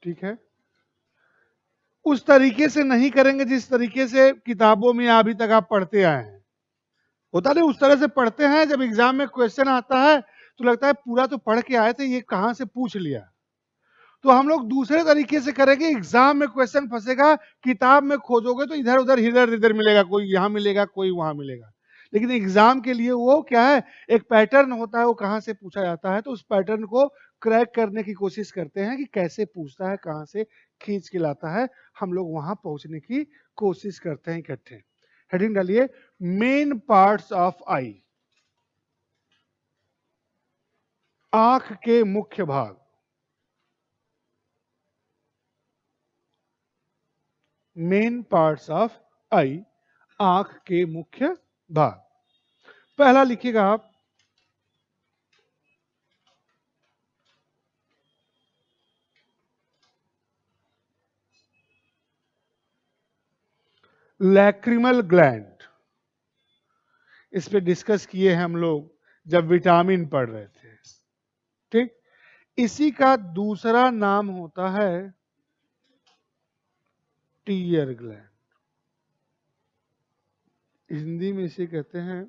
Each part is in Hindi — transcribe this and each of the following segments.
ठीक है, उस तरीके से नहीं करेंगे जिस तरीके से किताबों में अभी तक आप पढ़ते आए हैं। होता नहीं, उस तरह से पढ़ते हैं, जब एग्जाम में क्वेश्चन आता है तो लगता है पूरा तो पढ़ के आए थे, ये कहां से पूछ लिया। तो हम लोग दूसरे तरीके से करेंगे, एग्जाम में क्वेश्चन फंसेगा, किताब में खोजोगे तो इधर उधर इधर इधर मिलेगा, कोई यहां मिलेगा कोई वहां मिलेगा। लेकिन एग्जाम के लिए वो क्या है, एक पैटर्न होता है, वो कहां से पूछा जाता है, तो उस पैटर्न को क्रैक करने की कोशिश करते हैं कि कैसे पूछता है, कहां से खींच के लाता है, हम लोग वहां पहुंचने की कोशिश करते हैं इकट्ठे। हेडिंग डालिए, मेन पार्ट्स ऑफ आई, आंख के मुख्य भाग। मेन पार्ट्स ऑफ आई, आंख के मुख्य भाग। पहला लिखिएगा आप, लैक्रिमल ग्लैंड। इस पे डिस्कस किए हैं हम लोग जब विटामिन पढ़ रहे थे। ठीक, इसी का दूसरा नाम होता है टीयर ग्लैंड। हिंदी में इसे कहते हैं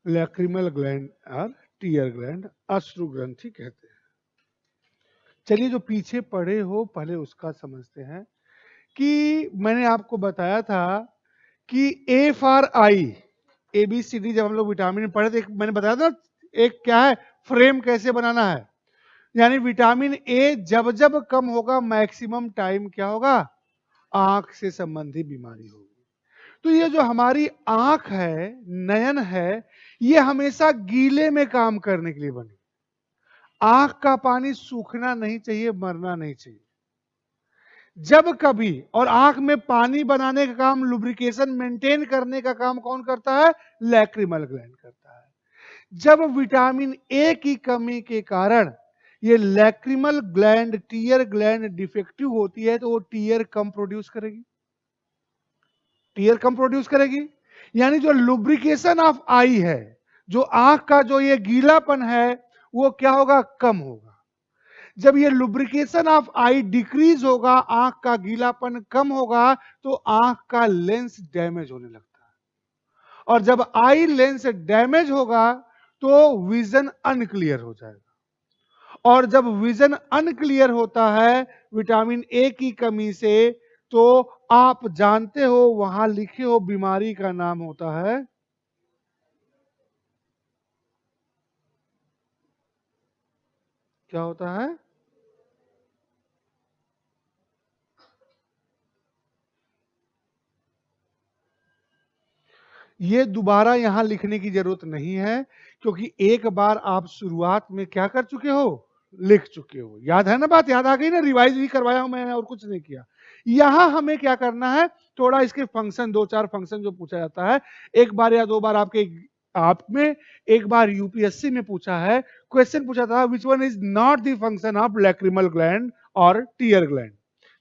लैक्रिमल ग्लैंड और टीयर ग्लैंड, अश्रु ग्रंथि कहते हैं। चलिए, जो पीछे पढ़े हो पहले उसका समझते हैं। कि मैंने आपको बताया था कि A for I, A B C D, जब हम लोग विटामिन में पढ़े थे, मैंने बताया था एक क्या है, फ्रेम कैसे बनाना है। यानी विटामिन ए जब जब कम होगा, मैक्सिमम टाइम क्या होगा, आंख से संबंधी बीमारी होगी। तो ये जो हमारी आंख है, नयन है, ये हमेशा गीले में काम करने के लिए बनी। आंख का पानी सूखना नहीं चाहिए, मरना नहीं चाहिए। जब कभी, और आंख में पानी बनाने का काम, लुब्रिकेशन मेंटेन करने का काम कौन करता है, लैक्रिमल ग्लैंड करता है। जब विटामिन ए की कमी के कारण ये lacrimal gland, tear gland defective होती है, तो वो टीयर कम प्रोड्यूस करेगी, टीयर कम प्रोड्यूस करेगी। यानी जो लुब्रिकेशन ऑफ आई है, जो आंख का जो ये गीलापन है, वो क्या होगा, कम होगा। जब ये लुब्रिकेशन ऑफ आई डिक्रीज होगा, आंख का गीलापन कम होगा, तो आंख का लेंस डैमेज होने लगता है। और जब आई लेंस डैमेज होगा तो विजन अनक्लियर हो जाएगा। और जब विजन अनक्लियर होता है विटामिन ए की कमी से, तो आप जानते हो, वहां लिखे हो, बीमारी का नाम होता है, क्या होता है, ये दोबारा यहां लिखने की जरूरत नहीं है, क्योंकि एक बार आप शुरुआत में क्या कर चुके हो, लिख चुके हो। याद है ना बात, याद आ गई ना, रिवाइज भी करवाया हूं मैंने और कुछ नहीं किया। यहां हमें क्या करना है, थोड़ा इसके फंक्शन, दो चार फंक्शन जो पूछा जाता है, एक बार या दो बार आपके आप में, एक बार यूपीएससी में पूछा है, क्वेश्चन पूछा था, which one is not the function of lacrimal gland और टीयर ग्लैंड।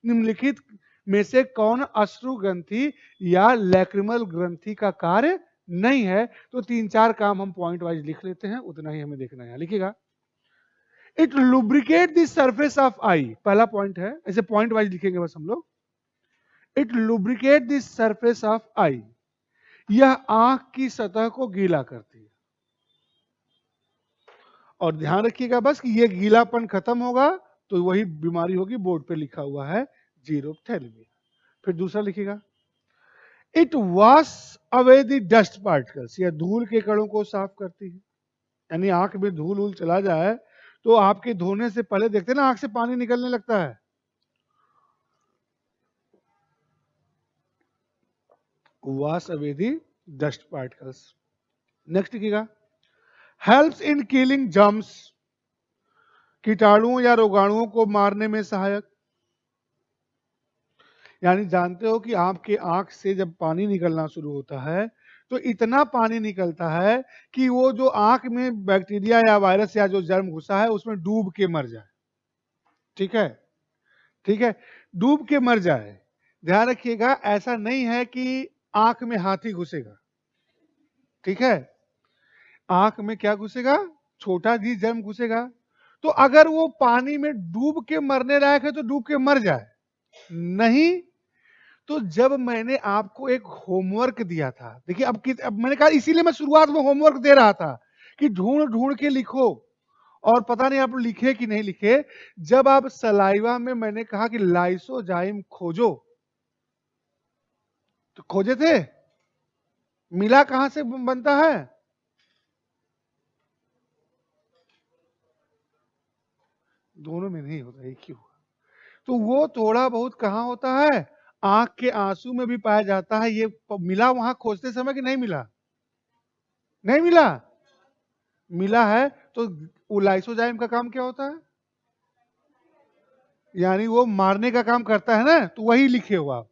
निम्नलिखित में से कौन अश्रु ग्रंथि या लैक्रिमल ग्रंथि का कार्य नहीं है। तो तीन चार काम हम पॉइंट वाइज लिख लेते हैं, उतना ही हमें देखना है। लिखिएगा, it lubricate the surface of eye, पहला पॉइंट है, ऐसे पॉइंट वाइज लिखेंगे बस हम लोग। It lubricate the surface of eye, यह आंख की सतह को गीला करती है। और ध्यान रखिएगा बस कि ये गीलापन खत्म होगा तो वही बीमारी होगी, बोर्ड पे लिखा हुआ है, जीरोप्थेल्मिया। फिर दूसरा लिखिएगा, it wash away the dust particles, यह धूल के कणों को साफ करती है। यानी आंख में धूल उल चला जाए तो आपके धोने से पहले देखते हैं ना, आंख से पानी निकलने लगता है। Wash away the dust particles. Next लिखिएगा, हेल्प्स इन किलिंग जर्म्स, कीटाणुओं या रोगाणुओं को मारने में सहायक। यानी जानते हो कि आपके आंख से जब पानी निकलना शुरू होता है तो इतना पानी निकलता है कि वो जो आंख में बैक्टीरिया या वायरस या जो जर्म घुसा है उसमें डूब के मर जाए। ठीक है, ठीक है, डूब के मर जाए। ध्यान रखिएगा, ऐसा नहीं है कि आंख में हाथी घुसेगा, ठीक है, आंख में क्या घुसेगा, छोटा जी जर्म घुसेगा। तो अगर वो पानी में डूब के मरने लायक है तो डूब के मर जाए, नहीं तो जब मैंने आपको एक होमवर्क दिया था, देखिए अब मैंने कहा, इसीलिए मैं शुरुआत में होमवर्क दे रहा था कि ढूंढ ढूंढ के लिखो, और पता नहीं आप लिखे कि नहीं लिखे। जब आप सलाइवा में मैंने कहा कि लाइसोजाइम खोजो, तो खोजे थे, मिला कहां से बनता है, दोनों में नहीं होता, एक ही हुआ। तो वो थोड़ा बहुत कहां होता है, आंख के आंसू में भी पाया जाता है। ये मिला वहां खोजते समय कि नहीं मिला, नहीं मिला, मिला है। तो वो लाइसोजाइम का काम क्या होता है, यानी वो मारने का काम करता है ना, तो वही लिखे हो आप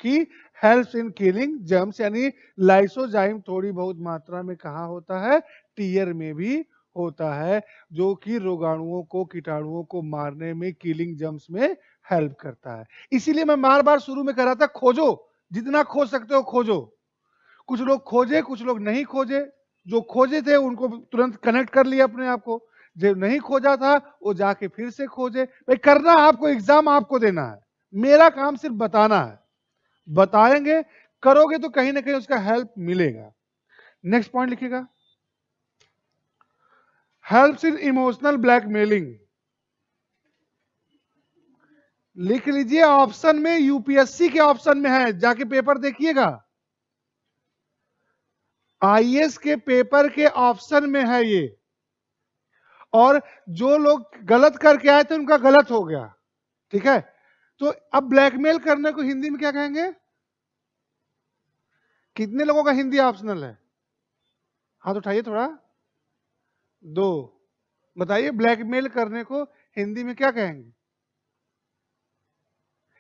कि हेल्प्स इन किलिंग जर्म्स, यानी लाइसोजाइम थोड़ी बहुत मात्रा में कहा होता है, टीयर में भी होता है, जो कि रोगाणुओं को, कीटाणुओं को मारने में, किलिंग जर्म्स में हेल्प करता है। इसीलिए मैं बार बार शुरू में कह रहा था, खोजो, जितना खोज सकते हो खोजो। कुछ लोग खोजे, कुछ लोग नहीं खोजे। जो खोजे थे उनको तुरंत कनेक्ट कर लिया अपने आप को, जो नहीं खोजा था वो जाके फिर से खोजे। भाई करना आपको, एग्जाम आपको देना है, मेरा काम सिर्फ बताना है। बताएंगे, करोगे तो कहीं ना कहीं उसका हेल्प मिलेगा। नेक्स्ट पॉइंट लिखिएगा, हेल्प्स इन इमोशनल ब्लैकमेलिंग। लिख लीजिए, ऑप्शन में, यूपीएससी के ऑप्शन में है, जाके पेपर देखिएगा, आईएएस के पेपर के ऑप्शन में है ये। और जो लोग गलत करके आए थे उनका गलत हो गया, ठीक है। तो अब ब्लैकमेल करने को हिंदी में क्या कहेंगे, कितने लोगों का हिंदी ऑप्शनल है, हाथ उठाइए थोड़ा, दो, बताइए ब्लैकमेल करने को हिंदी में क्या कहेंगे।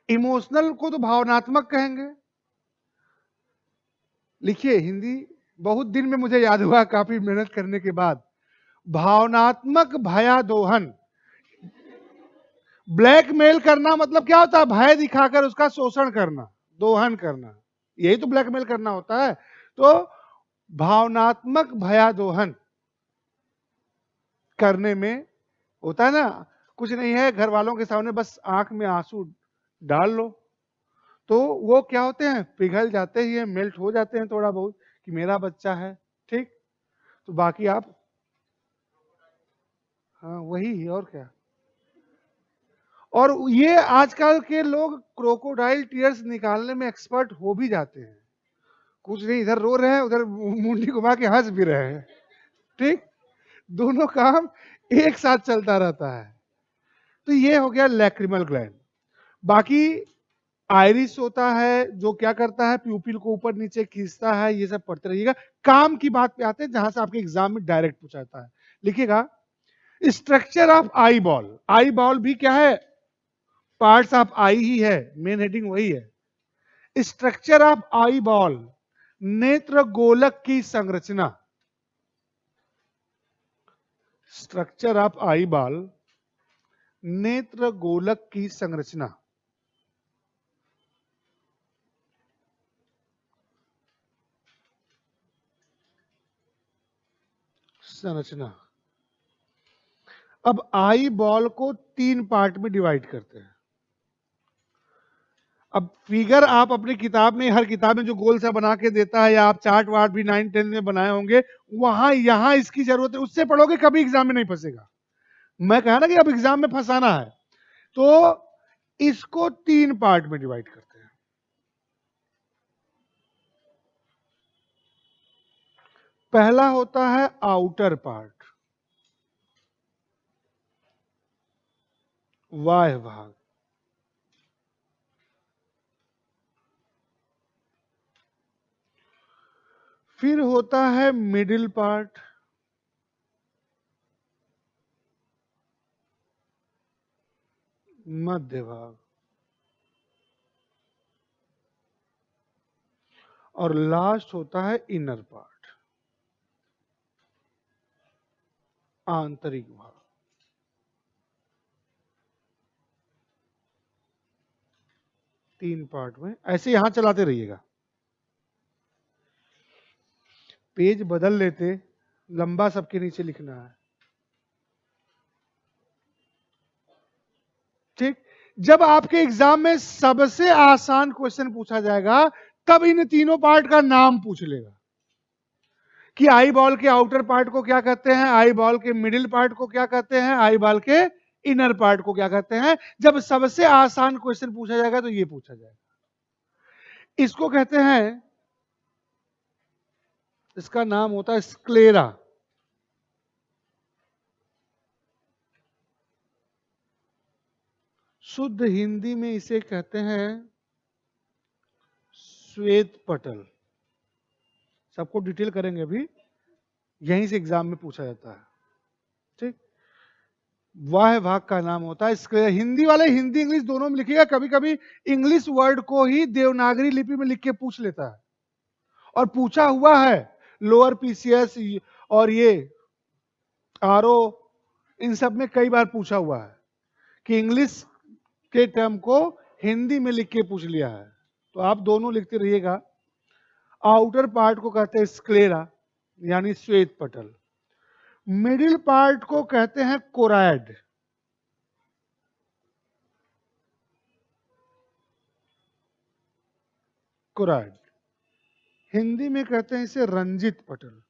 इमोशनल को तो भावनात्मक कहेंगे। लिखिए हिंदी, बहुत दिन में मुझे याद हुआ काफी मेहनत करने के बाद, भावनात्मक भयादोहन। ब्लैकमेल करना मतलब क्या होता है, भय दिखाकर उसका शोषण करना, दोहन करना, यही तो ब्लैकमेल करना होता है। तो भावनात्मक भयादोहन करने में होता है ना, कुछ नहीं है, घर वालों के सामने बस आंख में आंसू डाल लो, तो वो क्या होते हैं, पिघल जाते ही है, मेल्ट हो जाते हैं थोड़ा बहुत, कि मेरा बच्चा है, ठीक। तो बाकी आप, हाँ वही, और क्या। और ये आजकल के लोग क्रोकोडाइल टीयर्स निकालने में एक्सपर्ट हो भी जाते हैं, कुछ नहीं, इधर रो रहे हैं, उधर मुंडी घुमा के हंस भी रहे हैं, ठीक, दोनों काम एक साथ चलता रहता है। तो ये हो गया लैक्रिमल ग्लैंड। बाकी आयरिस होता है, जो क्या करता है, प्यूपिल को ऊपर नीचे खींचता है, ये सब पढ़ते रहिएगा। काम की बात पे आते हैं, जहां से आपके एग्जाम में डायरेक्ट पूछाता है। लिखिएगा, structure of eye ball. Eye ball भी क्या है, पार्ट्स ऑफ आई ही है, मेन हेडिंग वही है। स्ट्रक्चर ऑफ आई बॉल, नेत्र गोलक की संरचना। स्ट्रक्चर ऑफ आई बॉल, नेत्र गोलक की संरचना। संरचना। अब आई बॉल को 3 पार्ट में डिवाइड करते हैं। अब फिगर आप अपनी किताब में, हर किताब में जो गोल सा बना के देता है, या आप चार्ट वार्ट भी 9-10 में बनाए होंगे, वहां यहां इसकी जरूरत है, उससे पढ़ोगे कभी एग्जाम में नहीं फंसेगा। मैं कहा ना कि अब एग्जाम में फंसाना है, तो इसको 3 पार्ट में डिवाइड करते हैं। पहला होता है आउटर पार्ट, बाह्य भाग। फिर होता है मिडिल पार्ट, मध्य भाग। और लास्ट होता है इनर पार्ट, आंतरिक भाग। 3 पार्ट में, ऐसे यहां चलाते रहिएगा। पेज बदल लेते, लंबा सबके नीचे लिखना है। ठीक, जब आपके एग्जाम में सबसे आसान क्वेश्चन पूछा जाएगा तब इन तीनों पार्ट का नाम पूछ लेगा कि आई बॉल के आउटर पार्ट को क्या कहते हैं, आई बॉल के मिडिल पार्ट को क्या कहते हैं, आई बॉल के इनर पार्ट को क्या कहते हैं। जब सबसे आसान क्वेश्चन पूछा जाएगा तो ये पूछा जाएगा। इसको कहते हैं, इसका नाम होता है स्क्लेरा। शुद्ध हिंदी में इसे कहते हैं श्वेत पटल। सबको डिटेल करेंगे अभी, यहीं से एग्जाम में पूछा जाता है। ठीक, वाह भाग का नाम होता है स्क्लेरा। हिंदी वाले हिंदी इंग्लिश दोनों में लिखिएगा, कभी कभी इंग्लिश वर्ड को ही देवनागरी लिपि में लिख के पूछ लेता है, और पूछा हुआ है लोअर पीसीएस और ये आरओ, इन सब में कई बार पूछा हुआ है कि इंग्लिश के टर्म को हिंदी में लिख के पूछ लिया है। तो आप दोनों लिखते रहिएगा। आउटर पार्ट को कहते हैं स्क्लेरा यानी श्वेत पटल, मिडिल पार्ट को कहते हैं कोराइड, कोराइड, हिंदी में कहते हैं इसे रंजित पटल।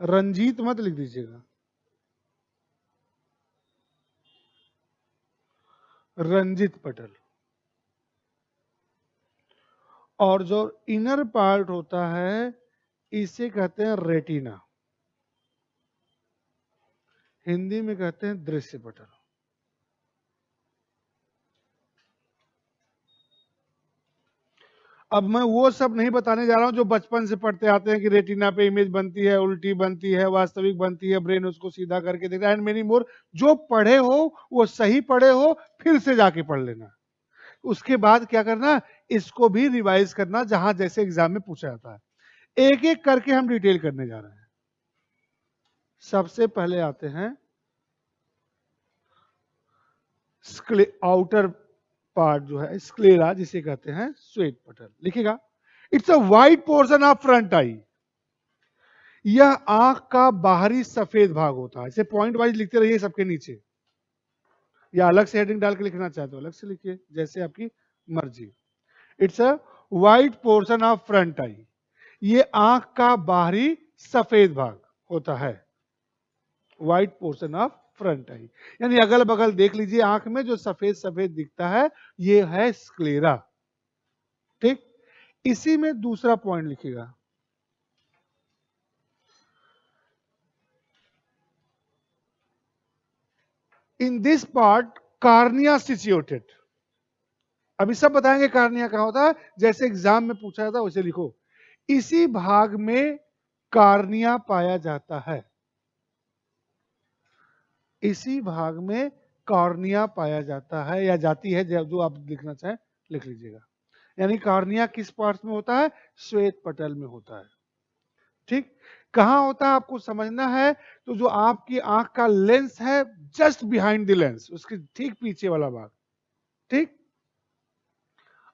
रंजीत मत लिख दीजिएगा, रंजित पटल। और जो इनर पार्ट होता है इसे कहते हैं रेटिना, हिंदी में कहते हैं दृश्य पटल। अब मैं वो सब नहीं बताने जा रहा हूं जो बचपन से पढ़ते आते हैं कि रेटिना पे इमेज बनती है, उल्टी बनती है, वास्तविक बनती है, ब्रेन उसको सीधा करके देखता है, एंड मेनी मोर। जो पढ़े हो वो सही पढ़े हो, फिर से जाके पढ़ लेना। उसके बाद क्या करना, इसको भी रिवाइज करना जहां जैसे एग्जाम में पूछा जाता है। एक एक करके हम डिटेल करने जा रहे हैं। सबसे पहले आते हैं आउटर पार्ट जो है स्क्लेरा, जिसे कहते हैं श्वेत पटल। लिखिएगा, it's a white portion of front I. यह आंख का बाहरी सफेद भाग होता है। इसे पॉइंट वाइज लिखते रहिए सबके नीचे, या अलग से हेडिंग डाल के लिखना चाहते हो अलग से लिखिए, जैसे आपकी मर्जी। It's a white portion of front I. ये आंख का बाहरी सफेद भाग होता है, white portion of front I, यानी अगल बगल देख लीजिए आंख में जो सफेद सफेद दिखता है ये है स्क्लेरा। ठीक, इसी में दूसरा पॉइंट लिखिएगा, in this part cornea situated. अभी सब बताएंगे कार्निया कहां होता है, जैसे एग्जाम में पूछा जाता है वैसे लिखो। इसी भाग में कार्निया पाया जाता है, इसी भाग में कॉर्निया पाया जाता है या जाती है, जो आप लिखना चाहें लिख लीजिएगा। यानी कॉर्निया किस पार्ट में होता है, श्वेत पटल में होता है। ठीक, कहां होता है आपको समझना है। तो जो आपकी आंख का लेंस है जस्ट बिहाइंड द लेंस, उसके ठीक पीछे वाला भाग। ठीक,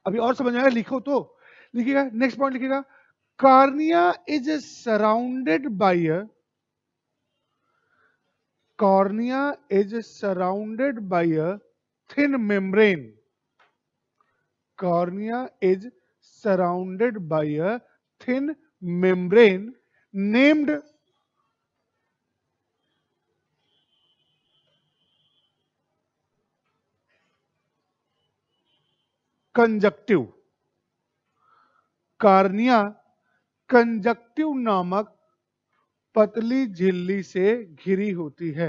अभी और समझ में आएगा, लिखो तो लिखिएगा। नेक्स्ट पॉइंट लिखिएगा, cornea is surrounded by a, cornea is surrounded by a thin membrane. Cornea is surrounded by a thin membrane named conjunctive. Cornea conjunctive नामक पतली झिल्ली से घिरी होती है।